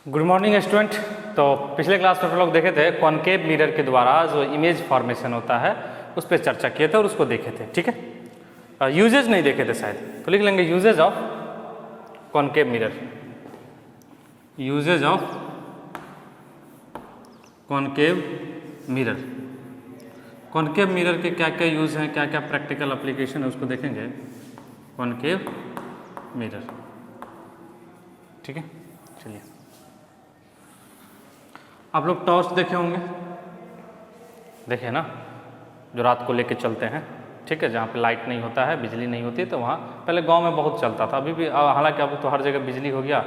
Good morning student. तो पिछले class में हम लोग देखे थे कॉनकेव मिरर के द्वारा जो इमेज फॉर्मेशन होता है उस पर चर्चा किए थे और उसको देखे थे। ठीक है, यूजेज नहीं देखे थे शायद, तो लिख लेंगे uses of concave mirror. Uses of concave mirror. Concave mirror के क्या क्या यूज़ हैं, क्या क्या प्रैक्टिकल एप्लीकेशन है, उसको देखेंगे। कॉनकेव मिरर, ठीक है। चलिए, आप लोग टॉर्च देखे होंगे, देखे ना, जो रात को लेके चलते हैं, ठीक है, जहाँ पे लाइट नहीं होता है, बिजली नहीं होती है, तो वहाँ पहले गांव में बहुत चलता था। अभी भी हालांकि अब तो हर जगह बिजली हो गया,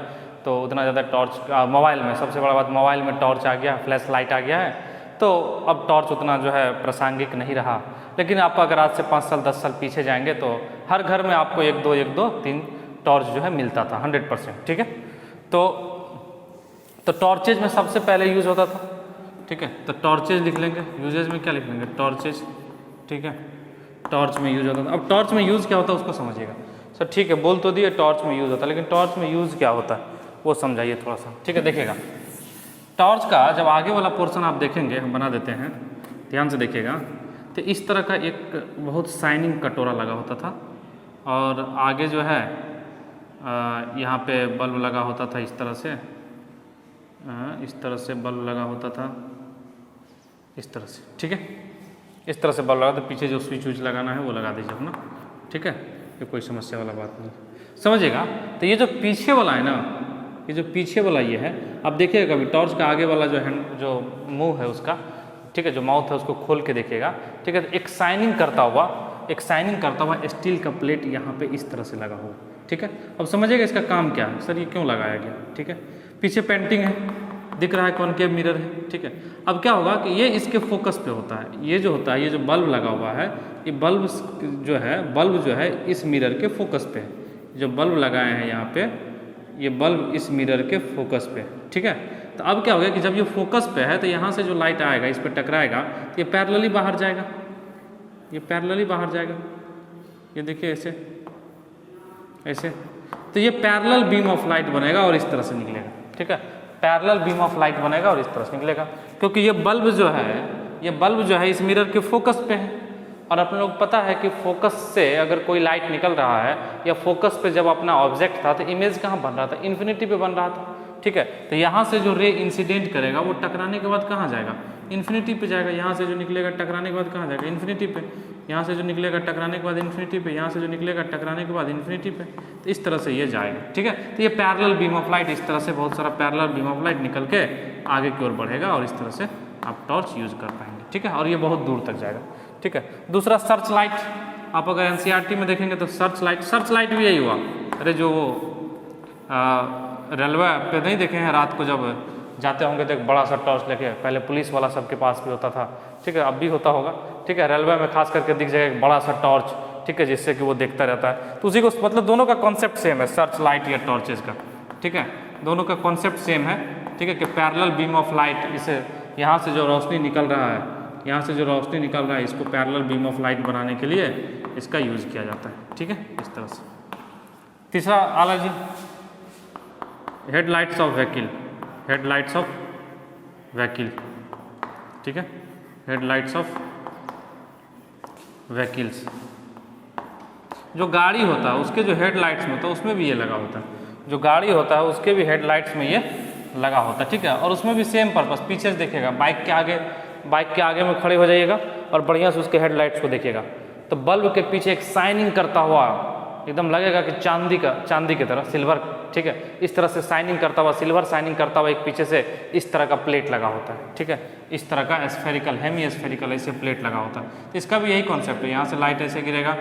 तो उतना ज़्यादा टॉर्च मोबाइल में, सबसे बड़ा बात मोबाइल में टॉर्च आ गया, फ्लैश लाइट आ गया है, तो अब टॉर्च उतना जो है प्रासंगिक नहीं रहा। लेकिन आप अगर आज से 5 साल 10 साल पीछे जाएंगे तो हर घर में आपको एक दो 3 टॉर्च जो है मिलता था 100%। ठीक है, तो टॉर्चेज में सबसे पहले यूज़ होता था। ठीक है, तो टॉर्चेज लिख लेंगे। यूजेज में क्या लिख लेंगे? टॉर्चेज। ठीक है, टॉर्च में यूज़ होता था। अब टॉर्च में यूज़ क्या होता है उसको समझिएगा सर। ठीक है, बोल तो दिए टॉर्च में यूज़ होता है, लेकिन टॉर्च में यूज़ क्या होता है वो समझाइए थोड़ा सा। ठीक है, देखिएगा, टॉर्च का जब आगे वाला पोर्शन आप देखेंगे, हम बना देते हैं, ध्यान से देखिएगा, तो इस तरह का एक बहुत शाइनिंग कटोरा लगा होता था, और आगे जो है यहाँ पे बल्ब लगा होता था इस तरह से, इस तरह से बल्ब लगा होता था, इस तरह से। ठीक है, इस तरह से बल्ब लगा, तो पीछे जो स्विच उच लगाना है वो लगा दीजिए अपना। ठीक है, ये कोई समस्या वाला बात नहीं, समझिएगा। तो ये जो पीछे वाला है ना, ये जो पीछे वाला ये है, आप देखिएगा कभी टॉर्च का आगे वाला जो हैंड, जो मुंह है उसका, ठीक है, जो माउथ है उसको खोल के देखिएगा। ठीक है, तो एक शाइनिंग करता हुआ स्टील का प्लेट यहाँ पे इस तरह से लगा हुआ। ठीक है, अब समझिएगा इसका काम क्या है, सर ये क्यों लगाया गया। ठीक है, पीछे पेंटिंग है, दिख रहा है कॉनकेव मिरर है। ठीक है, अब क्या होगा कि ये इसके फोकस पे होता है, ये जो होता है, ये जो बल्ब लगा हुआ है, ये बल्ब जो है इस मिरर के फोकस पे है। जो बल्ब लगाए हैं यहाँ पे, ये बल्ब इस मिरर के फोकस पे। ठीक है, तो अब क्या होगा कि जब ये फोकस पे है तो यहाँ से जो लाइट आएगा इस पर टकराएगा, तो ये पैरेलली बाहर जाएगा, ये पैरेलली बाहर जाएगा, ये देखिए ऐसे ऐसे, तो ये पैरेलल बीम ऑफ लाइट बनेगा और इस तरह से निकलेगा। ठीक है, पैरेलल बीम ऑफ लाइट बनेगा और इस तरह से निकलेगा, क्योंकि ये बल्ब जो है इस मिरर के फोकस पे है। और अपने लोग पता है कि फोकस से अगर कोई लाइट निकल रहा है, या फोकस पे जब अपना ऑब्जेक्ट था, तो इमेज कहाँ बन रहा था? इन्फिनिटी पे बन रहा था। ठीक है, तो यहाँ से जो रे इंसिडेंट करेगा वो टकराने के बाद कहाँ जाएगा? इन्फिनिटी पे जाएगा। यहाँ से जो निकलेगा टकराने के बाद कहाँ जाएगा? इन्फिनिटी पे। यहाँ से जो निकलेगा टकराने के बाद इन्फिनिटी पे, यहाँ से जो निकलेगा टकराने के बाद इन्फिनिटी पे, तो इस तरह से ये जाएगा। ठीक है, तो ये पैरेलल बीम ऑफ लाइट, इस तरह से बहुत सारा पैरेलल बीम ऑफ लाइट निकल के आगे की ओर बढ़ेगा, और इस तरह से आप टॉर्च यूज़ कर पाएंगे। ठीक है, और ये बहुत दूर तक जाएगा। ठीक है, दूसरा सर्च लाइट। आप अगर एनसीईआरटी में देखेंगे तो सर्च लाइट भी यही हुआ। अरे जो वो रेलवे पे नहीं देखे हैं, रात को जब जाते होंगे तो एक बड़ा सा टॉर्च लेके, पहले पुलिस वाला सबके पास भी होता था, ठीक है, अब भी होता होगा। ठीक है, रेलवे में खास करके दिख जाएगा एक बड़ा सा टॉर्च, ठीक है, जिससे कि वो देखता रहता है। तो उसी को, मतलब दोनों का कॉन्सेप्ट सेम है, सर्च लाइट या टॉर्चेज का। ठीक है, दोनों का कॉन्सेप्ट सेम है। ठीक है, कि पैरेलल बीम ऑफ लाइट, इसे यहाँ से जो रोशनी निकल रहा है, इसको पैरेलल बीम ऑफ लाइट बनाने के लिए इसका यूज़ किया जाता है। ठीक है, इस तरह से। तीसरा आला जी, हेडलाइट्स ऑफ व्हीकल। ठीक है, हेडलाइट्स ऑफ व्हीकल्स। जो गाड़ी होता है उसके जो हेडलाइट्स में होता है उसमें भी ये लगा होता है। जो गाड़ी होता है उसके भी हेडलाइट्स में ये लगा होता है। ठीक है, और उसमें भी सेम पर्पस। पीछे से देखिएगा, बाइक के आगे में खड़े हो जाइएगा और बढ़िया से उसके हेडलाइट्स को देखिएगा, तो बल्ब के पीछे एक शाइनिंग करता हुआ, एकदम लगेगा कि चांदी की तरह, सिल्वर। ठीक है, इस तरह से शाइनिंग करता हुआ, सिल्वर शाइनिंग करता हुआ एक पीछे से इस तरह का प्लेट लगा होता है। ठीक है, इस तरह का स्फेरिकल, हेमी स्फेरिकल ऐसे प्लेट लगा होता है। तो इसका भी यही कॉन्सेप्ट है। यहाँ से लाइट ऐसे गिरेगा,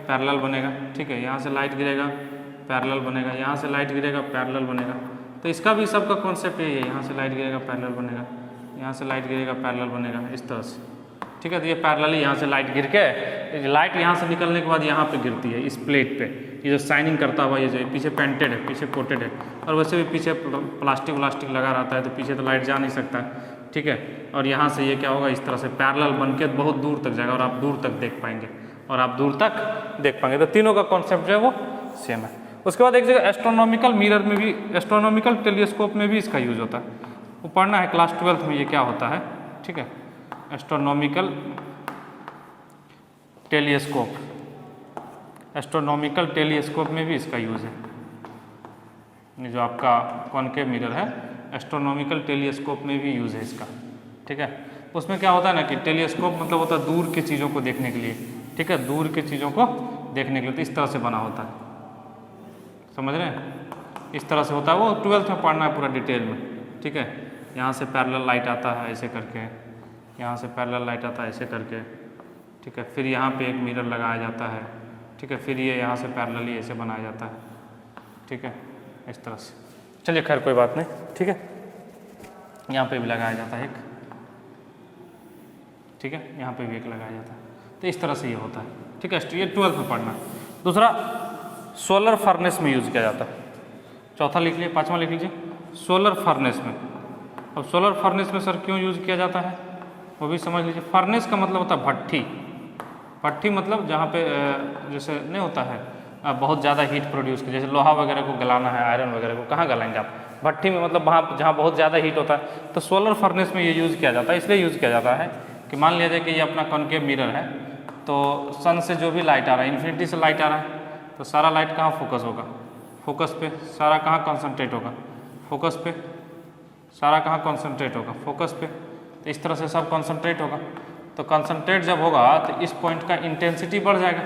पैरेलल बनेगा। ठीक है, यहाँ से लाइट गिरेगा, पैरेलल बनेगा, यहाँ से लाइट गिरेगा, पैरेलल बनेगा। तो इसका भी सबका कॉन्सेप्ट यही है, यहाँ से लाइट गिरेगा, पैरेलल बनेगा, यहाँ से लाइट गिरेगा, पैरेलल बनेगा, इस तरह से। ठीक है, तो ये पैरेलली यहाँ से लाइट गिर के, लाइट यहाँ से निकलने के बाद यहाँ पे गिरती है इस प्लेट पे। ये जो शाइनिंग करता हुआ, ये जो पीछे पेंटेड है, पीछे कोटेड है, और वैसे भी पीछे प्लास्टिक लगा रहता है, तो पीछे तो लाइट जा नहीं सकता है। ठीक है, और यहाँ से ये क्या होगा, इस तरह से पैरेलल बन के बहुत दूर तक जाएगा, और आप दूर तक देख पाएंगे। तो तीनों का कॉन्सेप्ट जो है वो सेम है। उसके बाद एक जगह एस्ट्रोनॉमिकल मिरर में भी, एस्ट्रोनॉमिकल टेलीस्कोप में भी इसका यूज होता है, वो पढ़ना है क्लास 12th में ये क्या होता है, ठीक है। एस्ट्रोनॉमिकल टेलीस्कोप, एस्ट्रोनॉमिकल टेलीस्कोप में भी इसका यूज़ है। ये जो आपका कॉनकेव मिरर है, एस्ट्रोनॉमिकल टेलीस्कोप में भी यूज़ है इसका, ठीक है। उसमें क्या होता है ना कि टेलीस्कोप मतलब होता है दूर की चीज़ों को देखने के लिए, ठीक है, दूर की चीज़ों को देखने के लिए, तो इस तरह से बना होता है, समझ रहे हैं, इस तरह से होता है। वो 12th में पढ़ना है पूरा डिटेल में, ठीक है। यहाँ से पैरेलल लाइट आता है ऐसे करके, यहाँ से पैरेलल लाइट आता है ऐसे करके, ठीक है। फिर यहाँ पे एक मिरर लगाया जाता है, ठीक है। फिर ये यहाँ से पैरेलली ऐसे बनाया जाता है, ठीक है, इस तरह से। चलिए खैर कोई बात नहीं, ठीक है। यहाँ पे भी लगाया जाता है एक, ठीक है, यहाँ पे भी एक लगाया जाता है, तो इस तरह से ये होता है, ठीक है। ये 12th में पढ़ना। दूसरा सोलर फर्नेस में यूज़ किया जाता है, चौथा लिख लीजिए, पाँचवा लिख लीजिए, सोलर फर्नेस में। अब सोलर फर्नेस में सर क्यों यूज़ किया जाता है वो भी समझ लीजिए। फर्नेस का मतलब होता है भट्ठी, भट्ठी मतलब जहाँ पे जैसे नहीं होता है बहुत ज़्यादा हीट प्रोड्यूस की, जैसे लोहा वगैरह को गलाना है, आयरन वगैरह को कहाँ गलाएंगे आप, भट्ठी में, मतलब वहाँ जहाँ बहुत ज़्यादा हीट होता है। तो सोलर फर्नेस में ये यूज़ किया जाता है, इसलिए यूज़ किया जाता है कि मान लिया जाए कि ये अपना कॉनकेव मिरर है, तो सन से जो भी लाइट आ रहा है, इन्फिनिटी से लाइट आ रहा है, तो सारा लाइट कहाँ फोकस होगा, फोकस पे। सारा कहाँ कॉन्सेंट्रेट होगा, फोकस पे। सारा कहाँ कॉन्सेंट्रेट होगा, फोकस पे। तो इस तरह से सब कॉन्सेंट्रेट होगा, तो कॉन्सेंट्रेट जब होगा तो इस पॉइंट का इंटेंसिटी बढ़ जाएगा।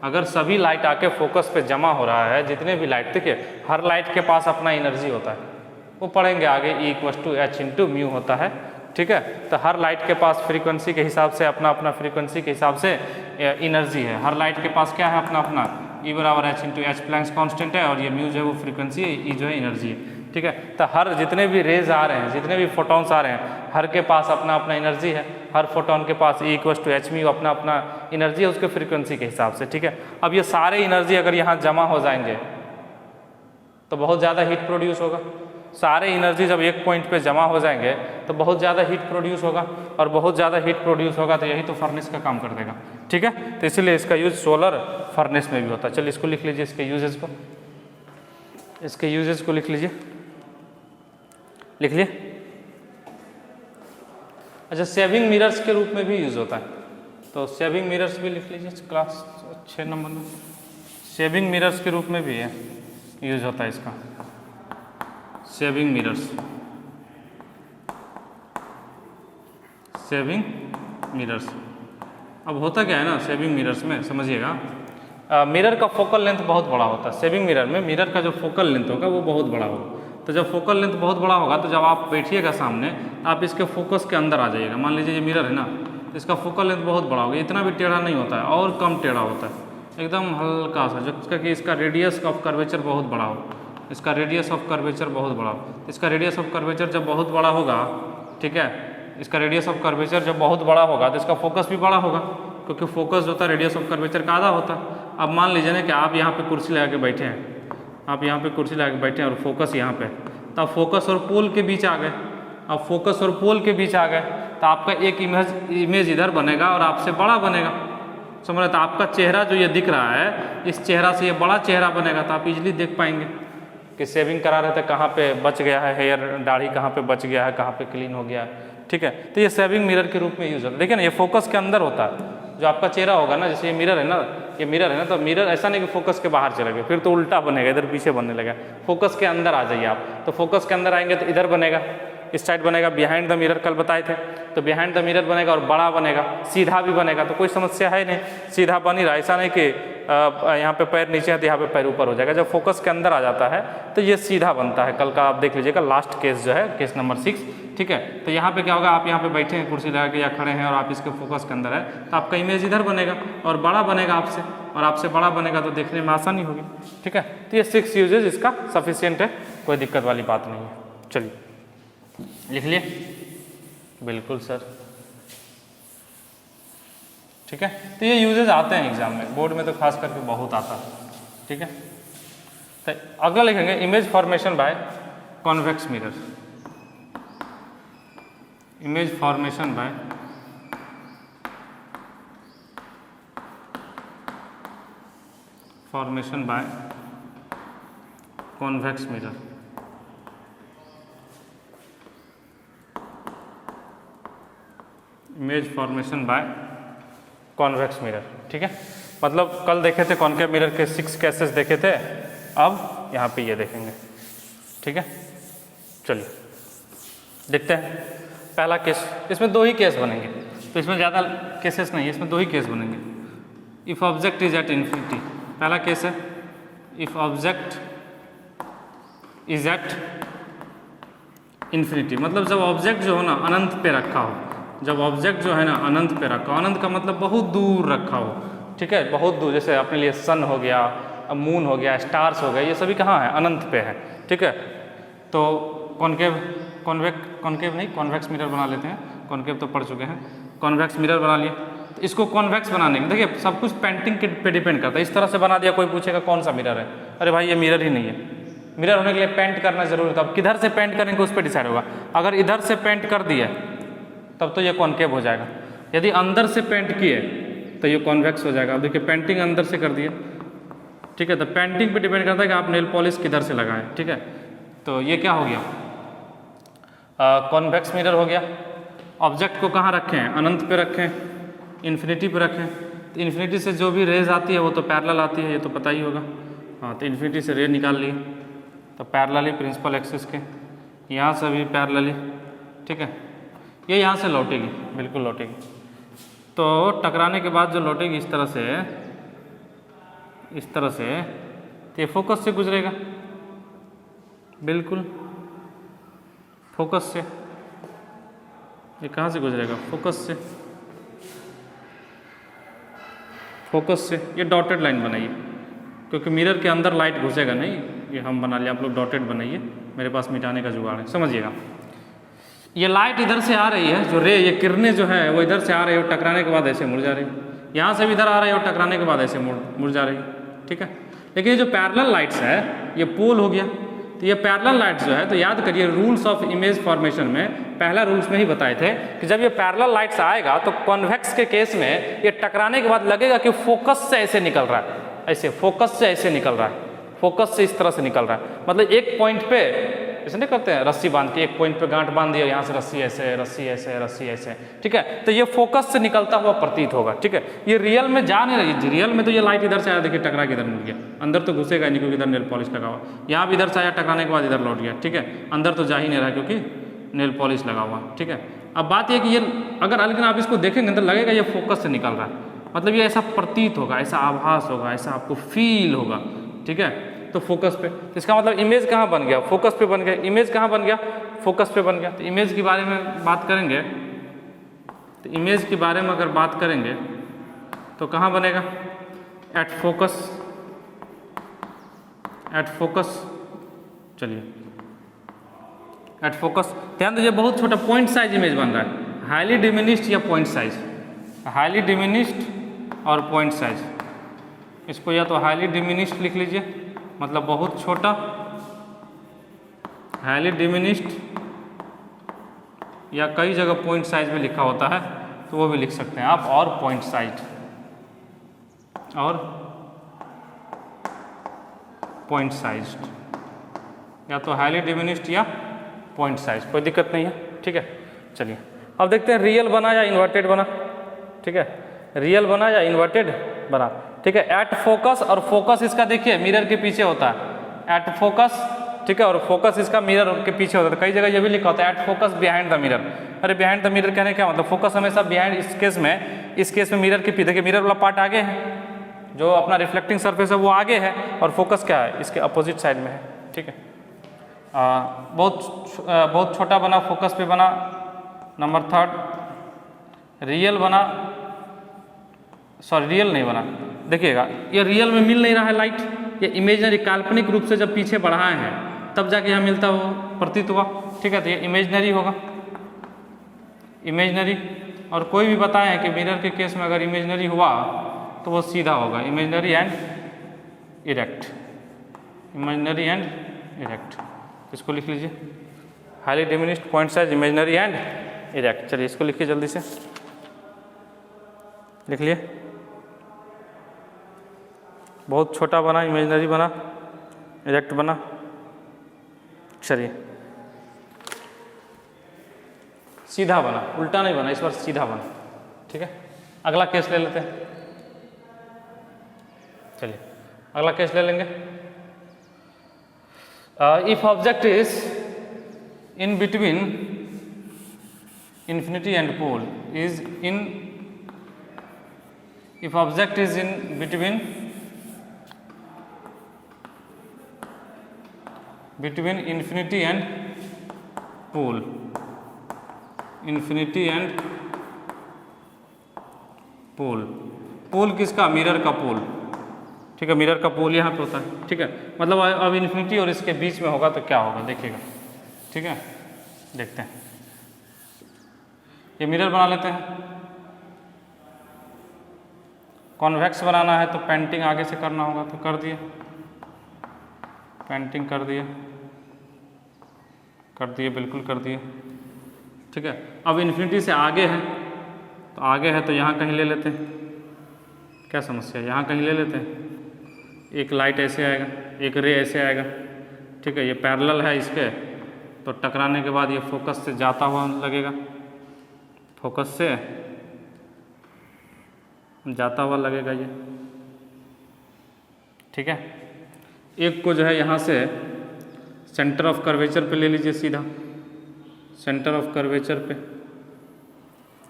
अगर सभी लाइट आके फोकस पे जमा हो रहा है, जितने भी लाइट, देखिए हर लाइट के पास अपना एनर्जी होता है, वो पढ़ेंगे आगे, E=H/μ होता है, ठीक है। तो हर लाइट के पास फ्रीक्वेंसी के हिसाब से अपना अपना फ्रीक्वेंसी के हिसाब से एनर्जी है। हर लाइट के पास क्या है, अपना अपना E=H/H, प्लैंक्स कांस्टेंट है, और ये म्यू जो है वो फ्रीक्वेंसी है, E जो है एनर्जी है, ठीक है। तो हर जितने भी रेज आ रहे हैं, जितने भी फोटॉन्स आ रहे हैं, हर के पास अपना अपना एनर्जी है। हर फोटोन के पास E=H/μ अपना अपना एनर्जी है उसके फ्रीक्वेंसी के हिसाब से, ठीक है। अब ये सारे एनर्जी अगर यहाँ जमा हो जाएंगे तो बहुत ज़्यादा हीट प्रोड्यूस होगा। सारे एनर्जी जब एक पॉइंट पे जमा हो जाएंगे तो बहुत ज़्यादा हीट प्रोड्यूस होगा, और बहुत ज़्यादा हीट प्रोड्यूस होगा तो यही तो फर्नेस का काम कर देगा, ठीक है। तो इसीलिए इसका यूज सोलर फर्नेस में भी होता है। चलिए इसको लिख लीजिए, इसके यूजेस को, इसके यूजेस को लिख लीजिए, लिख लिए। अच्छा, सेविंग मिरर्स के रूप में भी यूज़ होता है, तो सेविंग मिरर्स भी लिख लीजिए क्लास 6 नंबर में। सेविंग मिरर्स के रूप में भी है यूज होता है इसका, सेविंग मिरर्स, सेविंग मिरर्स। अब होता क्या है ना सेविंग मिरर्स में, समझिएगा, मिरर का फोकल लेंथ बहुत बड़ा होता है। सेविंग मिरर में मिरर का जो फोकल लेंथ होगा वो बहुत बड़ा होगा। तो जब फोकल लेंथ बहुत बड़ा होगा तो जब आप बैठिएगा सामने, आप इसके फोकस के अंदर आ जाइएगा। मान लीजिए ये मिरर है ना, इसका फोकल लेंथ बहुत बड़ा होगा, इतना भी टेढ़ा नहीं होता है, और कम टेढ़ा होता है, एकदम हल्का सा, जो कि इसका रेडियस ऑफ कर्वेचर बहुत बड़ा हो, इसका रेडियस ऑफ कर्वेचर बहुत बड़ा हो। इसका रेडियस ऑफ कर्वेचर जब बहुत बड़ा होगा, ठीक है, इसका रेडियस ऑफ कर्वेचर जब बहुत बड़ा होगा तो इसका फोकस भी बड़ा होगा, क्योंकि फोकस जो होता है रेडियस ऑफ कर्वेचर का आधा होता है। अब मान लीजिए ना कि आप यहाँ पे कुर्सी लगा के बैठे हैं, आप यहाँ पे कुर्सी लगा के बैठे हैं और फोकस यहाँ पे, तो आप फोकस और पोल के बीच आ गए। अब फोकस और पोल के बीच आ गए तो आपका एक इमेज इधर बनेगा और आपसे बड़ा बनेगा, समझ रहे। तो आपका चेहरा जो ये दिख रहा है, इस चेहरा से ये बड़ा चेहरा बनेगा, तो आप इजीली देख पाएंगे कि सेविंग करा रहे थे कहाँ पे बच गया है हेयर, दाढ़ी कहाँ पे बच गया है, कहाँ पे क्लीन हो गया है, ठीक है। तो ये सेविंग मिरर के रूप में यूज होता है। देखिए ना, ये फोकस के अंदर होता है। जो आपका चेहरा होगा ना, जैसे ये मिरर है ना, ये मिरर है ना, तो मिरर ऐसा नहीं कि फोकस के बाहर चले गए, फिर तो उल्टा बनेगा, इधर पीछे बनने लगा। फोकस के अंदर आ जाइए आप, तो फोकस के अंदर आएंगे तो इधर बनेगा, इस साइड बनेगा, बिहाइंड द मिरर कल बताए थे, तो बिहाइंड द मिरर बनेगा और बड़ा बनेगा, सीधा भी बनेगा, तो कोई समस्या है नहीं, सीधा बन ही रहा। ऐसा नहीं कि यहाँ पे पैर नीचे है तो यहाँ पे पैर ऊपर हो जाएगा। जब फोकस के अंदर आ जाता है तो ये सीधा बनता है। कल का आप देख लीजिएगा लास्ट केस जो है, केस नंबर 6, ठीक है। तो यहाँ पे क्या होगा, आप यहाँ पे बैठे हैं कुर्सी लगा के या खड़े हैं और आप इसके फोकस के अंदर है, तो आपका इमेज इधर बनेगा और बड़ा बनेगा आपसे, और आपसे बड़ा बनेगा तो देखने में आसानी होगी, ठीक है। तो ये 6 यूजेज इसका सफिशियंट है, कोई दिक्कत वाली बात नहीं है। चलिए लिख लिए, बिल्कुल सर, ठीक है। तो ये यूजेज आते हैं एग्जाम में, बोर्ड में तो खास करके बहुत आता है, ठीक है। तो अगला लिखेंगे image formation by convex mirror, image formation by convex mirror, image formation by convex mirror. ठीक है, मतलब कल देखे थे कॉन्केव मिरर के 6 केसेस देखे थे, अब यहाँ पे ये देखेंगे। ठीक है, चलिए देखते हैं। पहला केस, इसमें 2 ही केस बनेंगे, तो इसमें ज़्यादा केसेस नहीं है, इसमें 2 ही केस बनेंगे। If object is at infinity, पहला केस है if object is at infinity, मतलब जब ऑब्जेक्ट जो हो ना अनंत पे रखा हो, जब ऑब्जेक्ट जो है ना अनंत पे रखा हो, अनंत का मतलब बहुत दूर रखा हो। ठीक है, बहुत दूर, जैसे अपने लिए सन हो गया, मून हो गया, स्टार्स हो गया, ये सभी कहाँ है? अनंत पे है। ठीक है, तो कॉन्केव नहीं, कॉन्वेक्स मिरर बना लेते हैं। कॉन्केव तो पढ़ चुके हैं, कॉन्वेक्स मिरर बना लिए। तो इसको कॉन्वेक्स बनाने के, देखिए सब कुछ पेंटिंग के पे डिपेंड करता है। इस तरह से बना दिया, कोई पूछेगा कौन सा मिरर है, अरे भाई ये मिरर ही नहीं है। मिरर होने के लिए पेंट करना जरूरी था, अब किधर से पेंट करेंगे उस पर डिसाइड होगा। अगर इधर से पेंट कर दिया तब तो ये कॉन्केव हो जाएगा, यदि अंदर से पेंट किए तो ये कॉन्वेक्स हो जाएगा। अब देखिए पेंटिंग अंदर से कर दिए, ठीक है, तो पेंटिंग पे डिपेंड करता है कि आप नेल पॉलिश किधर से लगाएं। ठीक है, तो ये क्या हो गया? कॉन्वेक्स मिरर हो गया। ऑब्जेक्ट को कहाँ रखें? अनंत पे रखें, इन्फिनिटी पे रखें। तो इन्फिनिटी से जो भी रेज आती है वो तो पैरेलल आती है, ये तो पता ही होगा। हाँ, तो इन्फिनिटी से रे निकाल लिए, तो पैरेलली प्रिंसिपल एक्सिस के, यहाँ से भी पैरेलली। ठीक है, ये यहाँ से लौटेगी, बिल्कुल लौटेगी। तो टकराने के बाद जो लौटेगी इस तरह से, इस तरह से, तो ये फोकस से गुजरेगा, बिल्कुल फोकस से। ये कहाँ से गुजरेगा? फोकस से, फोकस से। ये डॉटेड लाइन बनाइए, क्योंकि मिरर के अंदर लाइट घुसेगा नहीं, ये हम बना लिया, आप लोग डॉटेड बनाइए, मेरे पास मिटाने का जुगाड़ है, समझिएगा। ये लाइट इधर से आ रही है, जो रे, ये किरणें जो है वो इधर से आ रही है और टकराने के बाद ऐसे मुड़ जा रही है, यहाँ से भी इधर आ रही है और टकराने के बाद ऐसे मुड़ जा रही है। ठीक है, लेकिन ये जो पैरेलल लाइट्स है ये पोल हो गया। तो ये पैरेलल लाइट्स जो है, तो याद करिए रूल्स ऑफ इमेज फॉर्मेशन में पहला रूल्स में ही बताए थे कि जब ये पैरेलल लाइट्स आएगा तो कॉन्वेक्स के केस में ये टकराने के बाद लगेगा कि फोकस से ऐसे निकल रहा है, ऐसे फोकस से ऐसे निकल रहा है, फोकस से इस तरह से निकल रहा है। मतलब एक पॉइंट पे ऐसे नहीं करते हैं, रस्सी बांध के एक पॉइंट पे गांठ बांध दिया, यहाँ से रस्सी ऐसे, रस्सी ऐसे, रस्सी ऐसे। ठीक है, तो ये फोकस से निकलता हुआ प्रतीत होगा। ठीक है, ये रियल में जा नहीं रही, रियल में तो ये लाइट इधर से आया, देखिए टकरा के इधर मुड़ गया, अंदर तो घुसेगा नहीं क्योंकि इधर नेल पॉलिश लगा हुआ, यहाँ भी इधर से आया, टकराने के बाद इधर लौट गया। ठीक है, अंदर तो जा ही नहीं रहा क्योंकि नेल पॉलिश लगा हुआ। ठीक है, अब बात यह कि ये अगर लेकिन आप इसको देखेंगे तो लगेगा ये फोकस से निकल रहा है, मतलब ये ऐसा प्रतीत होगा, ऐसा आभास होगा, ऐसा आपको फील होगा। ठीक है, तो फोकस पे, तो इसका मतलब इमेज कहाँ बन गया? फोकस पे बन गया। इमेज कहाँ बन गया? फोकस पे बन गया। तो इमेज के बारे में बात करेंगे, तो इमेज के बारे में अगर बात करेंगे तो कहाँ बनेगा? At focus, at focus. चलिए एट फोकस, ध्यान दीजिए, बहुत छोटा पॉइंट साइज इमेज बन रहा है, हाईली डिमिनिश्ड या पॉइंट साइज, हाईली डिमिनिश्ड और पॉइंट साइज। इसको या तो हाईली डिमिनिश्ड लिख लीजिए, मतलब बहुत छोटा, हाईली डिमिनिश्ड, या कई जगह पॉइंट साइज में लिखा होता है तो वो भी लिख सकते हैं आप, और पॉइंट साइज, और पॉइंट साइज, या तो हाईली डिमिनिश्ड या पॉइंट साइज, कोई दिक्कत नहीं है। ठीक है, चलिए अब देखते हैं रियल बना या इन्वर्टेड बना। ठीक है, रियल बना या इन्वर्टेड बना। ठीक है, एट फोकस, और फोकस इसका देखिए मिरर के पीछे होता है, एट फोकस। ठीक है, और फोकस इसका मिरर के पीछे होता है। कई जगह ये भी लिखा होता है at focus behind the mirror. अरे बिहाइंड द मिरर कहने क्या मतलब? फोकस हमेशा बिहाइंड, इस केस में मिरर के पीछे, देखिए मिरर वाला पार्ट आगे है, जो अपना रिफ्लेक्टिंग सरफेस है वो आगे है, और फोकस क्या है? इसके अपोजिट साइड में है। ठीक है, बहुत छोटा बना, फोकस पे बना। नंबर 3 रियल बना, सॉरी रियल नहीं बना। देखिएगा ये रियल में मिल नहीं रहा है लाइट, ये इमेजनरी काल्पनिक रूप से जब पीछे बढ़ाए हैं तब जाके यहाँ मिलता हो प्रतीत हुआ। ठीक है, तो ये इमेजनरी होगा, इमेजनरी। और कोई भी बताएं कि मिरर के केस में अगर इमेजनरी हुआ तो वो सीधा होगा, imaginary and erect, imaginary and erect. इसको लिख लीजिए, highly diminished, point size, imaginary and erect. चलिए इसको लिखिए जल्दी से, लिख लिए। बहुत छोटा बना, इमेजनरी बना, इरेक्ट बना, चलिए, सीधा बना, उल्टा नहीं बना, इस बार सीधा बना। ठीक है, अगला केस ले लेते हैं। चलिए अगला केस ले लेंगे। If object is in between infinity and pole is in if object is in between infinity and pole, infinity and pole, पोल किसका, मिरर का पोल। ठीक है, मिरर का पोल यहाँ पे होता है। ठीक है, मतलब अब इन्फिनिटी और इसके बीच में होगा तो क्या होगा देखिएगा। ठीक है, देखते हैं। ये मिरर बना लेते हैं। कॉन्वेक्स बनाना है तो पेंटिंग आगे से करना होगा, तो कर दिए, पेंटिंग कर दिए, बिल्कुल कर दिए। ठीक है, अब इन्फिनिटी से आगे है तो आगे है तो यहाँ कहीं ले लेते हैं। क्या समस्या है, यहाँ कहीं ले लेते हैं। एक लाइट ऐसे आएगा, एक रे ऐसे आएगा। ठीक है, ये पैरेलल है इसके, तो टकराने के बाद ये फोकस से जाता हुआ लगेगा, फोकस से जाता हुआ लगेगा ये। ठीक है, एक को जो है यहाँ से सेंटर ऑफ कर्वेचर पे ले लीजिए सीधा, सेंटर ऑफ कर्वेचर पे।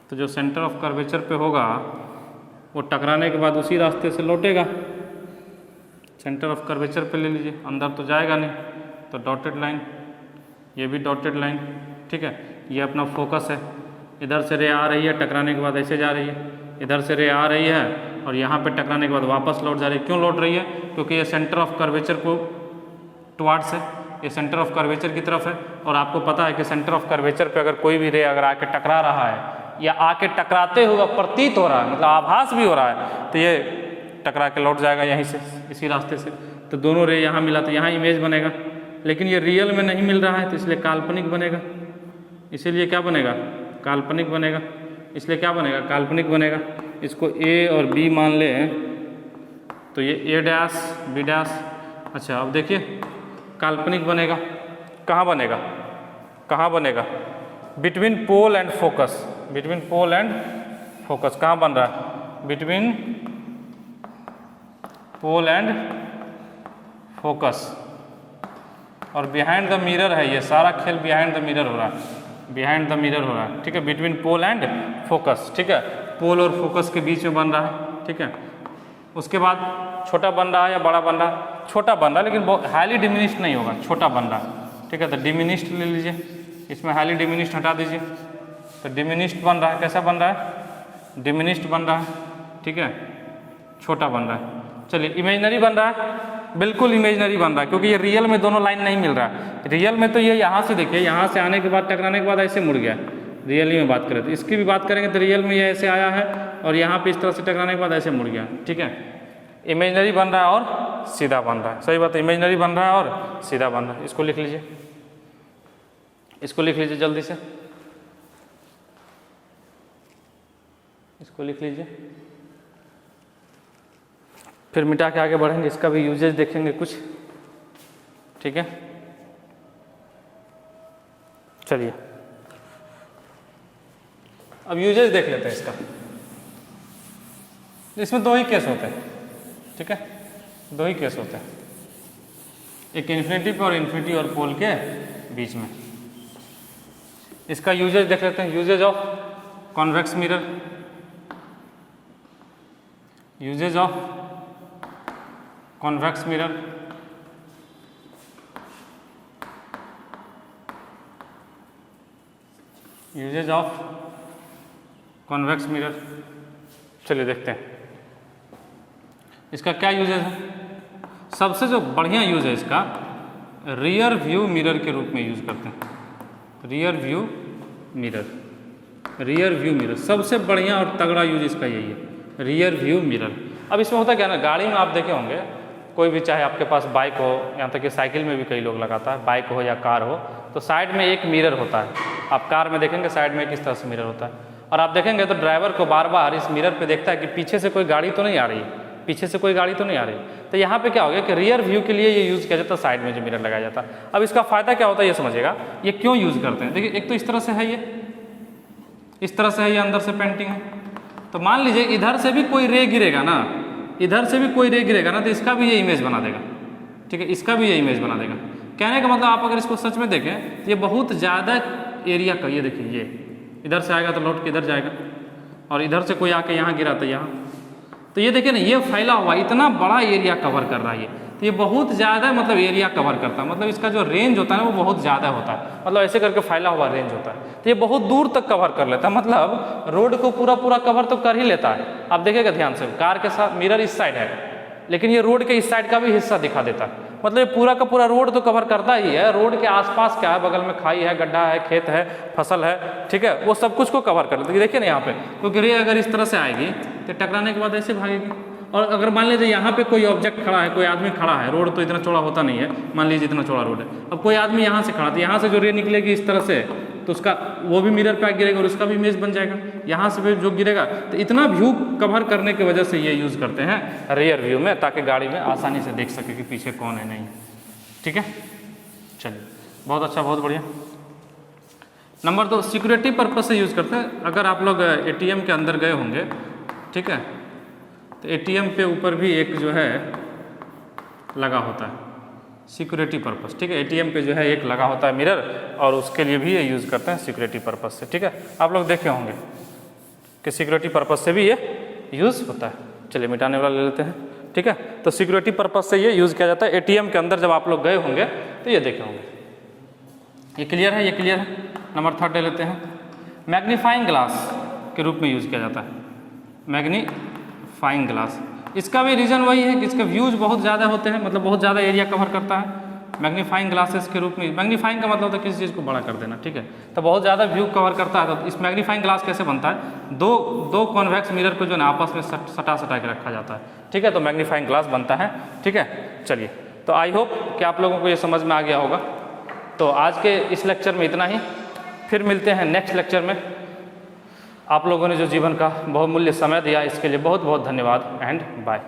तो जो सेंटर ऑफ कर्वेचर पे होगा वो टकराने के बाद उसी रास्ते से लौटेगा। सेंटर ऑफ कर्वेचर पे ले लीजिए, अंदर तो जाएगा नहीं, तो डॉटेड लाइन, ये भी डॉटेड लाइन। ठीक है, ये अपना फोकस है। इधर से रे आ रही है, टकराने के बाद ऐसे जा रही है, इधर से रे आ रही है और यहाँ पे टकराने के बाद वापस लौट जा रही है। क्यों लौट रही है, क्योंकि ये सेंटर ऑफ कर्वेचर को टुवार्ड्स है, ये सेंटर ऑफ कर्वेचर की तरफ है। और आपको पता है कि सेंटर ऑफ कर्वेचर पे अगर कोई भी रे अगर आके टकरा रहा है या आके टकराते हुए प्रतीत हो रहा है, मतलब आभास भी हो रहा है, तो ये टकरा के लौट जाएगा यहीं से, इसी रास्ते से। तो दोनों रे यहाँ मिला तो यहाँ इमेज बनेगा, लेकिन ये रियल में नहीं मिल रहा है तो इसलिए काल्पनिक बनेगा। इसीलिए क्या बनेगा, काल्पनिक बनेगा। इसलिए क्या बनेगा, काल्पनिक बनेगा। इसको ए और बी मान ले तो ये ए डैश बी डैश। अच्छा अब देखिए काल्पनिक बनेगा, कहाँ बनेगा, कहाँ बनेगा, between pole and focus, between pole and focus कहाँ बन रहा है, बिटवीन पोल एंड फोकस। और बिहाइंड द मिरर है, ये सारा खेल बिहाइंड द मिरर हो रहा है, बिहाइंड द मिरर हो रहा है। ठीक है, बिटवीन पोल एंड फोकस। ठीक है, पोल और फोकस के बीच में बन रहा है। ठीक है, उसके बाद छोटा बन रहा है या बड़ा बन रहा है, छोटा बन रहा है, लेकिन बहुत हाईली डिमिनिश्ड नहीं होगा, छोटा बन रहा है। ठीक है, तो डिमिनिश्ड ले लीजिए, इसमें हाईली डिमिनिश्ड हटा दीजिए, तो डिमिनिश्ड बन रहा है। कैसा बन रहा है, डिमिनिश्ड बन रहा है। ठीक है, छोटा बन रहा है। चलिए इमेजनरी बन रहा है, बिल्कुल इमेजनरी बन रहा है, क्योंकि ये रियल में दोनों लाइन नहीं मिल रहा है। रियल में तो ये यहाँ से देखिए, यहाँ से आने के बाद टकराने के बाद ऐसे मुड़ गया। रियली में बात करें तो इसकी भी बात करेंगे तो रियल में ये ऐसे आया है और यहाँ पे इस तरह से टकराने के बाद ऐसे मुड़ गया। ठीक है, इमेजनरी बन रहा है और सीधा बन रहा है। सही बात है, इमेजनरी बन रहा है और सीधा बन रहा है। इसको लिख लीजिए, इसको लिख लीजिए जल्दी से, इसको लिख लीजिए, फिर मिटा के आगे बढ़ेंगे, इसका भी यूजेज देखेंगे कुछ। ठीक है, चलिए अब यूजेज देख लेते हैं इसका। इसमें दो ही केस होते हैं। ठीक है, दो ही केस होते हैं, एक इन्फिनिटी पे और इन्फिनिटी और पोल के बीच में। इसका यूजेज देख लेते हैं। Uses of convex mirror, uses of convex mirror, uses of convex mirror. चलिए देखते हैं इसका क्या यूजेज है। सबसे जो बढ़िया यूज है इसका, रियर व्यू मिरर के रूप में यूज करते हैं। Rear view mirror, rear view mirror सबसे बढ़िया और तगड़ा यूज इसका यही है, रियर व्यू मिरर। अब इसमें होता क्या है ना, गाड़ी में आप देखे होंगे, कोई भी चाहे आपके पास बाइक हो, यहाँ तक कि साइकिल में भी कई लोग लगाता है, बाइक हो या कार हो, तो साइड में एक मिरर होता है। आप कार में देखेंगे साइड में किस तरह से मिरर होता है। और आप देखेंगे तो ड्राइवर को बार बार इस मिरर पे देखता है कि पीछे से कोई गाड़ी तो नहीं आ रही है, पीछे से कोई गाड़ी तो नहीं आ रही। तो यहाँ पे क्या हो गया कि रियर व्यू के लिए ये यूज़ किया जाता है, साइड में जो मिरर लगाया जाता है। अब इसका फ़ायदा क्या होता है ये समझिएगा, ये क्यों यूज़ करते हैं। देखिए एक तो इस तरह से है, ये इस तरह से है, ये अंदर से पेंटिंग है। तो मान लीजिए इधर से भी कोई रे गिरेगा ना, इधर से भी कोई रे गिरेगा ना, तो इसका भी ये इमेज बना देगा, ठीक है, इसका भी ये इमेज बना देगा। कहने का मतलब आप अगर इसको सच में देखें, ये बहुत ज़्यादा एरिया का, ये देखिए ये इधर से आएगा तो लौट के इधर जाएगा, और इधर से कोई आके यहाँ गिरा तो यहाँ, तो ये देखिए ना, ये फैला हुआ इतना बड़ा एरिया कवर कर रहा है ये, तो ये बहुत ज़्यादा मतलब एरिया कवर करता है, मतलब इसका जो रेंज होता है ना वो बहुत ज़्यादा होता है, मतलब ऐसे करके फैला हुआ रेंज होता है, तो ये बहुत दूर तक कवर कर लेता है, मतलब रोड को पूरा कवर तो कर ही लेता है। आप देखिएगा ध्यान से, कार के साथ मिरर इस साइड है, लेकिन ये रोड के इस साइड का भी हिस्सा दिखा देता है, मतलब ये पूरा का पूरा रोड तो कवर करता ही है। रोड के आसपास क्या है, बगल में खाई है, गड्ढा है, खेत है, फसल है, ठीक है, वो सब कुछ को कवर कर लेता है। देखिए ना यहाँ पे, क्योंकि रे अगर इस तरह से आएगी तो टकराने के बाद ऐसे भागेगी, और अगर मान लीजिए यहाँ पे कोई ऑब्जेक्ट खड़ा है, कोई आदमी खड़ा है, रोड तो इतना चौड़ा होता नहीं है, मान लीजिए इतना चौड़ा रोड है, अब कोई आदमी यहाँ से खड़ा, तो यहाँ से जो रे निकलेगी इस तरह से, तो उसका वो भी मिरर पे गिरेगा और उसका भी इमेज बन जाएगा, यहाँ से भी जो गिरेगा। तो इतना व्यू कवर करने की वजह से ये यूज़ करते हैं रियर व्यू में, ताकि गाड़ी में आसानी से देख सके कि पीछे कौन है नहीं, ठीक है। चलिए बहुत अच्छा, बहुत बढ़िया। नंबर 2, सिक्योरिटी पर्पज से यूज़ करते हैं। अगर आप लोग ATM के अंदर गए होंगे, ठीक है, तो ATM पे ऊपर भी एक जो है लगा होता है सिक्योरिटी पर्पस, ठीक है, ATM पे जो है एक लगा होता है मिरर, और उसके लिए भी ये यूज़ करते हैं सिक्योरिटी पर्पस से, ठीक है। आप लोग देखे होंगे कि सिक्योरिटी पर्पस से भी ये यूज़ होता है। चलिए मिटाने वाला ले लेते हैं, ठीक है। तो सिक्योरिटी पर्पस से ये यूज़ किया जाता है ATM के अंदर। जब आप लोग गए होंगे तो ये देखे होंगे। ये क्लियर है, ये क्लियर है। नंबर 3 ले लेते हैं। मैग्नीफाइंग ग्लास के रूप में यूज़ किया जाता है, मैग्नीफाइंग ग्लास। इसका भी रीज़न वही है कि इसके व्यूज़ बहुत ज़्यादा होते हैं, मतलब बहुत ज़्यादा एरिया कवर करता है। मैग्नीफाइंग ग्लासेस के रूप में, मैग्नीफाइंग का मतलब होता है किसी चीज़ को बड़ा कर देना, ठीक है, तो बहुत ज़्यादा व्यू कवर करता है। तो इस मैग्नीफाइंग ग्लास कैसे बनता है, दो कॉन्वेक्स मिरर को जो है आपस में सटा के रखा जाता है, ठीक है, तो मैग्नीफाइंग ग्लास बनता है, ठीक है। चलिए, तो आई होप कि आप लोगों को ये समझ में आ गया होगा। तो आज के इस लेक्चर में इतना ही, फिर मिलते हैं नेक्स्ट लेक्चर में। आप लोगों ने जो जीवन का बहुमूल्य समय दिया इसके लिए बहुत बहुत धन्यवाद एंड बाय।